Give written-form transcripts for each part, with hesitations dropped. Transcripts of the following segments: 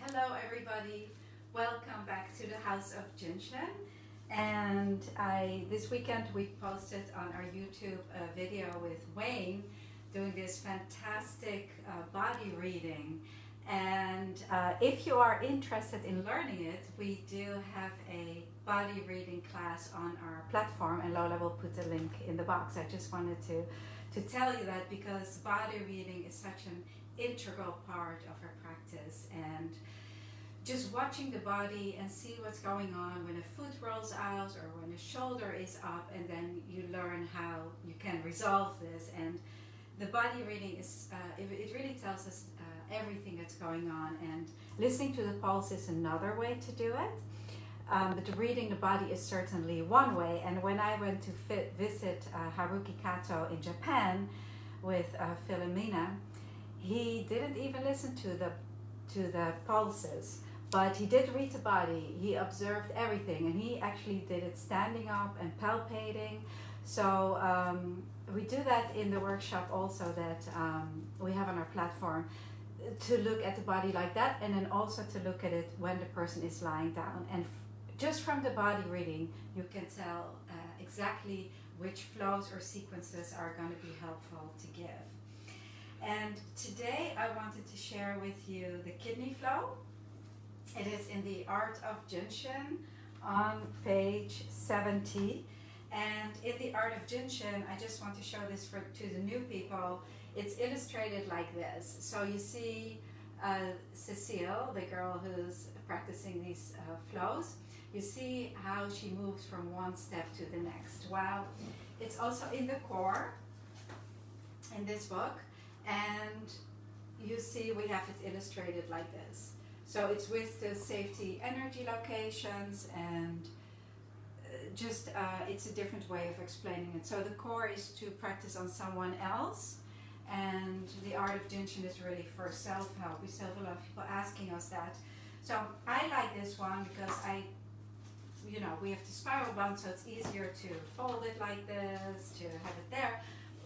Hello everybody, welcome back to the House of Jin Shin. And this weekend we posted on our YouTube a video with Wayne doing this fantastic body reading. And if you are interested in learning it, we do have a body reading class on our platform, and Lola will put the link in the box. I just wanted to tell you that because body reading is such an integral part of our practice, and just watching the body and see what's going on when a foot rolls out or when a shoulder is up, and then you learn how you can resolve this. And the body reading is it really tells us everything that's going on, and listening to the pulse is another way to do it. But reading the body is certainly one way. And when I went to visit Haruki Kato in Japan with Philomena, he didn't even listen to the pulses, but he did read the body. He observed everything, and he actually did it standing up and palpating. So we do that in the workshop also that we have on our platform, to look at the body like that, and then also to look at it when the person is lying down. And just from the body reading, you can tell exactly which flows or sequences are going to be helpful to give. And today I wanted to share with you the kidney flow. It is in the Art of Jin Shin on page 70. And in the Art of Jin Shin, I just want to show this to the new people. It's illustrated like this. So you see Cecile, the girl who's practicing these flows. You see how she moves from one step to the next. Well, it's also in the core in this book. And you see we have it illustrated like this. So it's with the safety energy locations, and it's a different way of explaining it. So the core is to practice on someone else, and the Art of Jin Shin is really for self-help. We still have a lot of people asking us that. So I like this one because we have the spiral bond, so it's easier to fold it like this, to have it there.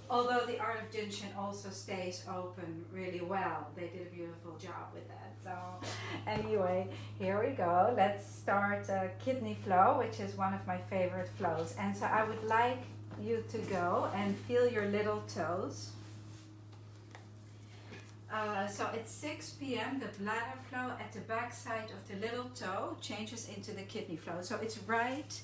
Although the Art of Jin Shin also stays open really well. They did a beautiful job with that. So anyway, here we go. Let's start kidney flow, which is one of my favorite flows. And so I would like you to go and feel your little toes. So at 6 p.m. the bladder flow at the back side of the little toe changes into the kidney flow. So it's right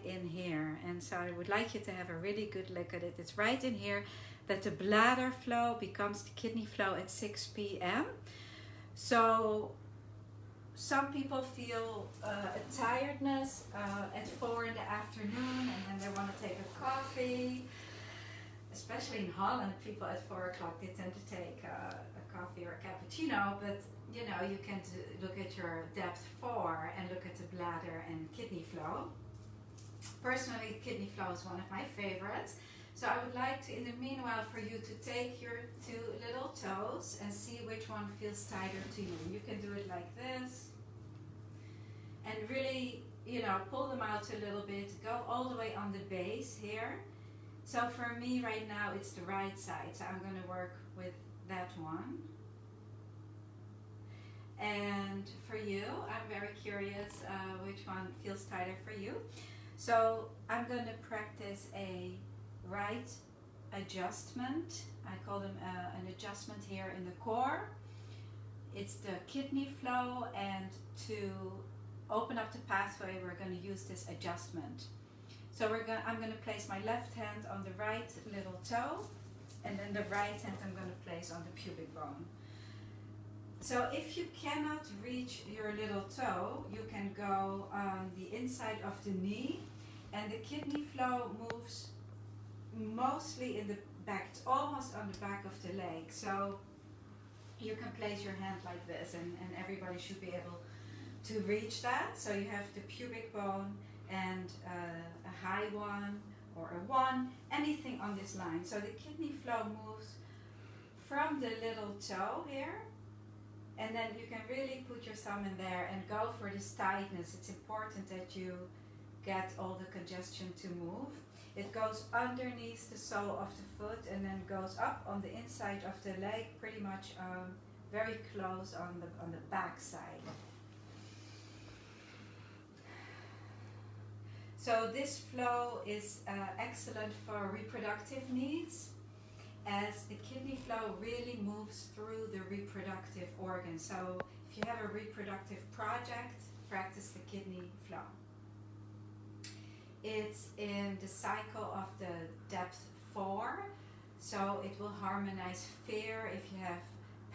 in here. And so I would like you to have a really good look at it. It's right in here that the bladder flow becomes the kidney flow at 6 p.m. So some people feel a tiredness at 4 in the afternoon, and then they want to take a coffee. Especially in Holland, people at 4 o'clock, they tend to take a coffee or a cappuccino, but you can look at your depth 4 and look at the bladder and kidney flow. Personally, kidney flow is one of my favorites. So I would like to, in the meanwhile, for you to take your 2 little toes and see which one feels tighter to you. You can do it like this. And really, pull them out a little bit. Go all the way on the base here. So for me right now, it's the right side. So I'm going to work with that one. And for you, I'm very curious which one feels tighter for you. So I'm going to practice a right adjustment. I call them an adjustment here in the core. It's the kidney flow, and to open up the pathway, we're going to use this adjustment. So I'm going to place my left hand on the right little toe, and then the right hand I'm going to place on the pubic bone. So if you cannot reach your little toe, you can go on the inside of the knee, and the kidney flow moves mostly in the back. It's almost on the back of the leg. So you can place your hand like this, and everybody should be able to reach that. So you have the pubic bone and a high one or a 1, anything on this line. So the kidney flow moves from the little toe here, and then you can really put your thumb in there and go for this tightness. It's important that you get all the congestion to move. It goes underneath the sole of the foot and then goes up on the inside of the leg, pretty much very close on the back side. So this flow is excellent for reproductive needs, as the kidney flow really moves through the reproductive organ. So if you have a reproductive project, practice the kidney flow. It's in the cycle of the depth 4, so it will harmonize fear. If you have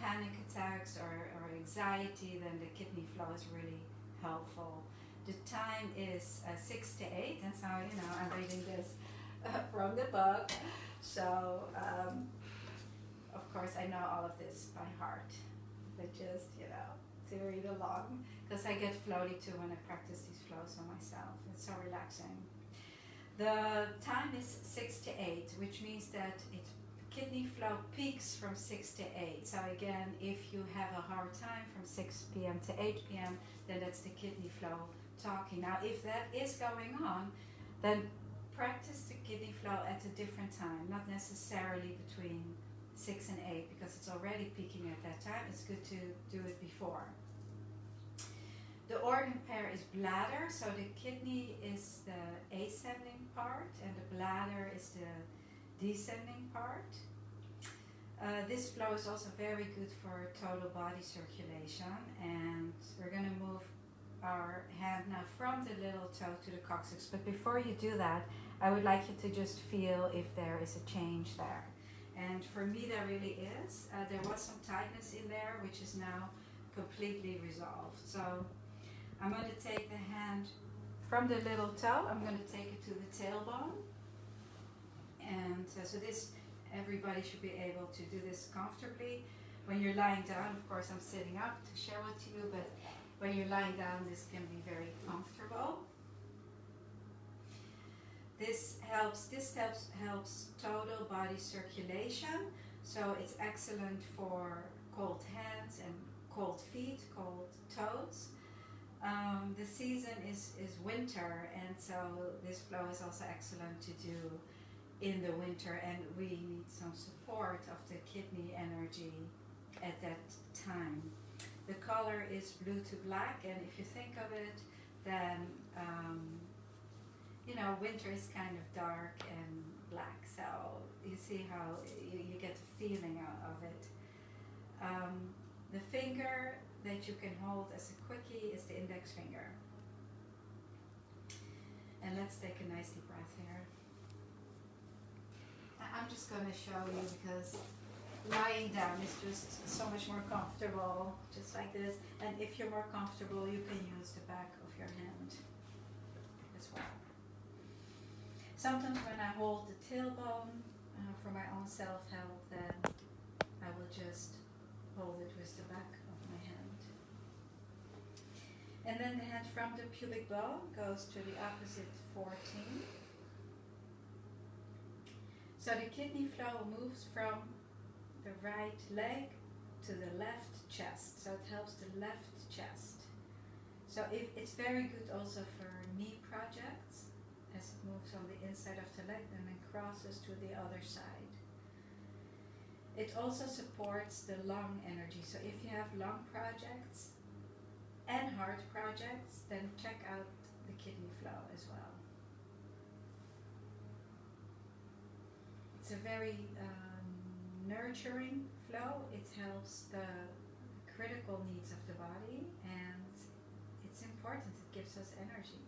panic attacks or anxiety, then the kidney flow is really helpful. The time is 6 to 8, and so, I'm reading this from the book. So, of course, I know all of this by heart, but just, to read along, because I get floaty too when I practice these flows on myself. It's so relaxing. The time is 6 to 8, which means that kidney flow peaks from 6 to 8. So again, if you have a hard time from 6 p.m. to 8 p.m., then that's the kidney flow talking. Now, if that is going on, then practice the kidney flow at a different time, not necessarily between 6 and 8, because it's already peaking at that time. It's good to do it before. The organ pair is bladder, so the kidney is the ascending part and the bladder is the descending part. This flow is also very good for total body circulation, and we're going to move our hand now from the little toe to the coccyx. But before you do that, I would like you to just feel if there is a change there. And for me, there really is. There was some tightness in there, which is now completely resolved. So I'm going to take the hand from the little toe, I'm going to take it to the tailbone. And so this, everybody should be able to do this comfortably. When you're lying down, of course I'm sitting up to share with you, but when you're lying down, this can be very comfortable. This helps total body circulation, so it's excellent for cold hands and cold feet, cold toes. The season is winter, and so this flow is also excellent to do in the winter, and we need some support of the kidney energy at that time. The color is blue to black, and if you think of it, then winter is kind of dark and black, so you see how you get the feeling of it. The finger that you can hold as a quickie is the index finger. And let's take a nice deep breath here. I'm just going to show you, because lying down is just so much more comfortable, just like this. And if you're more comfortable, you can use the back of your hand as well. Sometimes when I hold the tailbone for my own self-help, then I will just hold it with the back of my hand. And then the hand from the pubic bone goes to the opposite 14. So the kidney flow moves from the right leg to the left chest. So it helps the left chest. So it's very good also for knee projects, as it moves on the inside of the leg and then crosses to the other side. It also supports the lung energy. So if you have lung projects and heart projects, then check out the kidney flow as well. It's a very nurturing flow. It helps the critical needs of the body, and it's important. It gives us energy.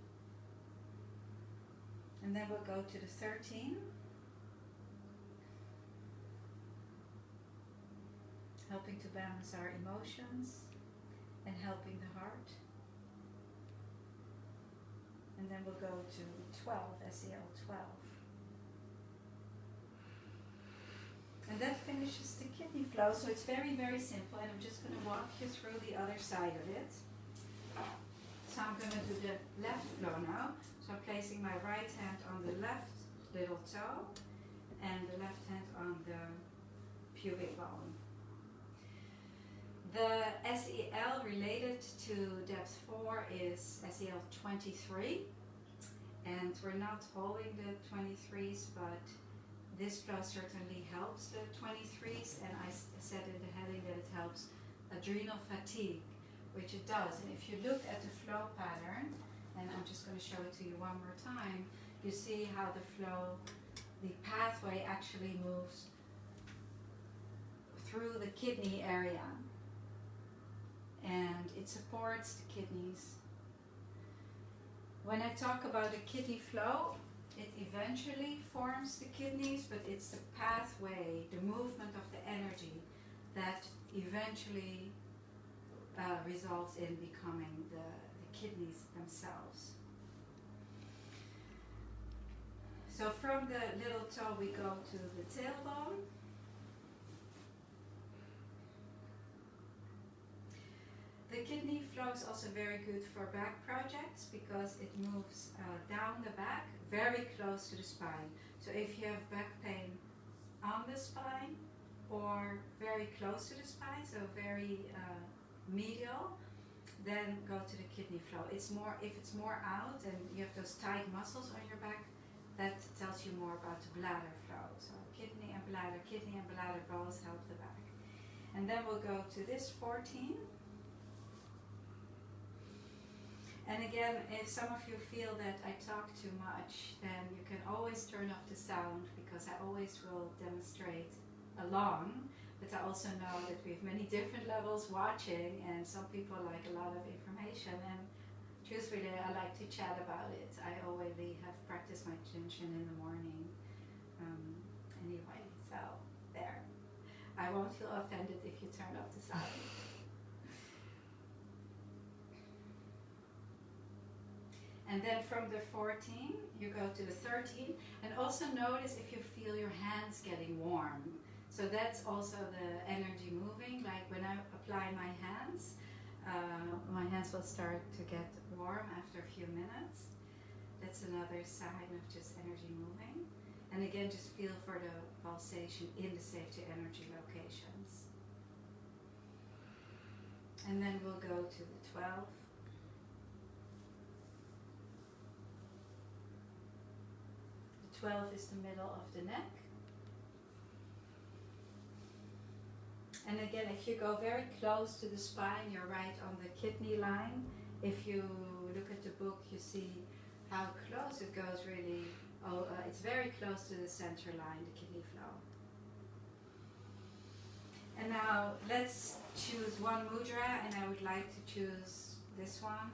And then we'll go to the 13. Helping to balance our emotions and helping the heart. And then we'll go to 12, SEL 12. And that finishes the kidney flow. So it's very, very simple, and I'm just going to walk you through the other side of it. So I'm going to do the left flow now. So I'm placing my right hand on the left little toe and the left hand on the pubic bone. The SEL related to depth 4 is SEL 23, and we're not holding the 23s, but this flow certainly helps the 23s, and I said in the heading that it helps adrenal fatigue, which it does. And if you look at the flow pattern, and I'm just going to show it to you one more time, you see how the flow, the pathway actually moves through the kidney area, and it supports the kidneys. When I talk about the kidney flow, it eventually forms the kidneys, but it's the pathway, the movement of the energy that eventually results in becoming the kidneys themselves. So from the little toe we go to the tailbone. The kidney flow is also very good for back projects because it moves down the back, very close to the spine. So if you have back pain on the spine or very close to the spine, so very medial, then go to the kidney flow. It's more, if it's more out and you have those tight muscles on your back, that tells you more about the bladder flow. So kidney and bladder both help the back. And then we'll go to this 14. And again, if some of you feel that I talk too much, then you can always turn off the sound, because I always will demonstrate along. But I also know that we have many different levels watching, and some people like a lot of information. And truthfully, I like to chat about it. I already have practiced my Jin Shin in the morning. Anyway, so there. I won't feel offended if you turn off the sound. And then from the 14, you go to the 13. And also notice if you feel your hands getting warm. So that's also the energy moving. Like when I apply my hands will start to get warm after a few minutes. That's another sign of just energy moving. And again, just feel for the pulsation in the safety energy locations. And then we'll go to the 12. The 12 is the middle of the neck. And again, if you go very close to the spine, you're right on the kidney line. If you look at the book, you see how close it goes really. It's very close to the center line, the kidney flow. And now let's choose one mudra, and I would like to choose this one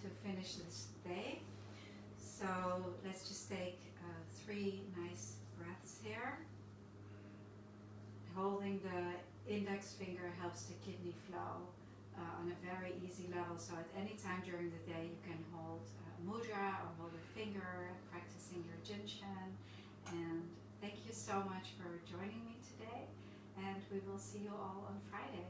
to finish this day. So let's just take 3 nice breaths here. Holding the index finger helps the kidney flow on a very easy level. So at any time during the day you can hold mudra or hold a finger, practicing your Jin Shin. And thank you so much for joining me today. And we will see you all on Friday.